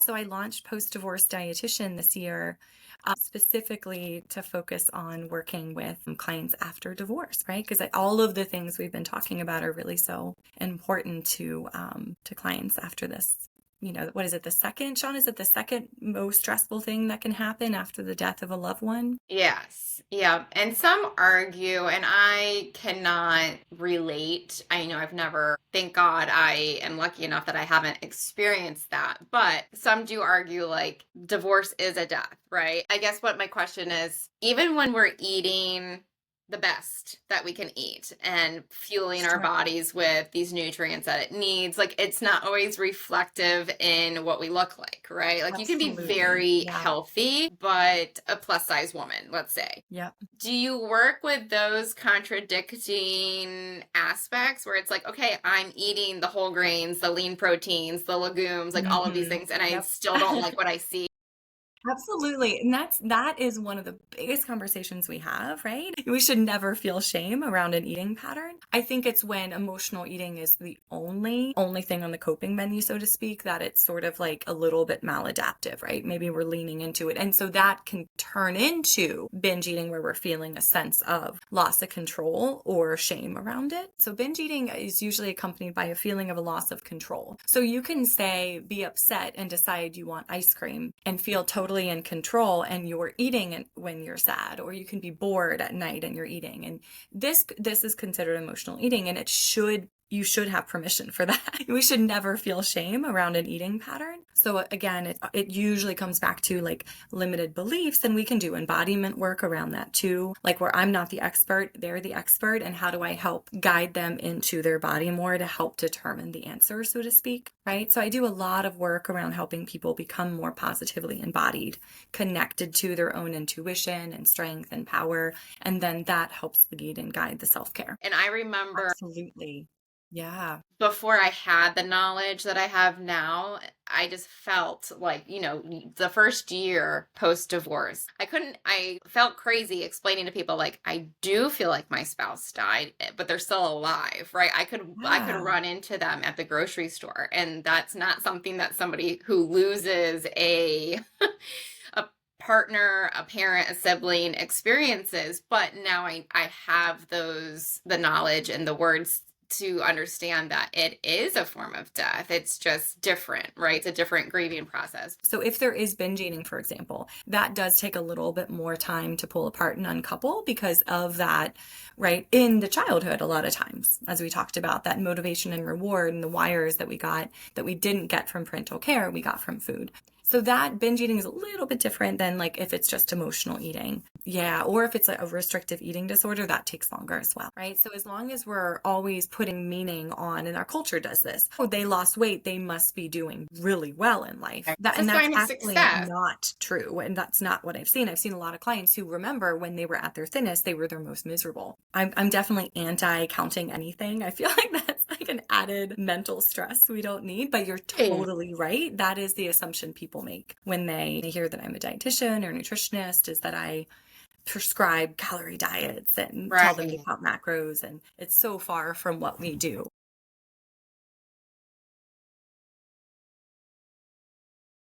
So I launched Post-Divorce Dietitian this year, specifically to focus on working with clients after divorce, right? Because all of the things we've been talking about are really so important to clients after this. What is it? Sean, is it the second most stressful thing that can happen after the death of a loved one? Yes. Yeah. And some argue, and I cannot relate. I know I've never, thank God I am lucky enough that I haven't experienced that. But some do argue like divorce is a death, right? I guess what my question is, even when we're eating the best that we can eat and fueling our Sure. bodies with these nutrients that it needs, like it's not always reflective in what we look like, right? Like you can be Absolutely. very Yeah. healthy, but a plus size woman, let's say. Yep. Do you work with those contradicting aspects where it's like, okay, I'm eating the whole grains, the lean proteins, the legumes, like all of these things, and I Yep. still don't like what I see? Absolutely. And that is one of the biggest conversations we have, right? We should never feel shame around an eating pattern. I think it's when emotional eating is the only thing on the coping menu, so to speak, that it's sort of like a little bit maladaptive, right? Maybe we're leaning into it. And so that can turn into binge eating where we're feeling a sense of loss of control or shame around it. So binge eating is usually accompanied by a feeling of a loss of control. So you can be upset and decide you want ice cream and feel totally in control, and you're eating when you're sad, or you can be bored at night and you're eating. And this is considered emotional eating, and you should have permission for that. We should never feel shame around an eating pattern. So again, it usually comes back to like limited beliefs, and we can do embodiment work around that too. Like where I'm not the expert, they're the expert, and how do I help guide them into their body more to help determine the answer, so to speak, right? So I do a lot of work around helping people become more positively embodied, connected to their own intuition and strength and power, and then that helps lead and guide the self-care. And I remember Absolutely. Yeah. before I had the knowledge that I have now, I just felt like, the first year post divorce, I felt crazy explaining to people, like, I do feel like my spouse died, but they're still alive, right? I could Yeah. run into them at the grocery store. And that's not something that somebody who loses a partner, a parent, a sibling experiences. But now I have the knowledge and the words to understand that it is a form of death. It's just different, right? It's a different grieving process. So if there is binge eating, for example, that does take a little bit more time to pull apart and uncouple because of that, right? In the childhood, a lot of times, as we talked about, that motivation and reward and the wires that we got that we didn't get from parental care, we got from food. So that binge eating is a little bit different than like if it's just emotional eating. Yeah. Or if it's like a restrictive eating disorder, that takes longer as well, right? So as long as we're always putting meaning on, and our culture does this, oh, they lost weight, they must be doing really well in life. It's a And that's sign of actually success. not true. And that's not what I've seen. I've seen a lot of clients who remember when they were at their thinnest, they were their most miserable. I'm definitely anti counting anything. I feel like that's like an added mental stress we don't need, but you're totally right. That is the assumption people make when they hear that I'm a dietitian or nutritionist, is that I prescribe calorie diets and tell them to Right. count macros. And it's so far from what we do.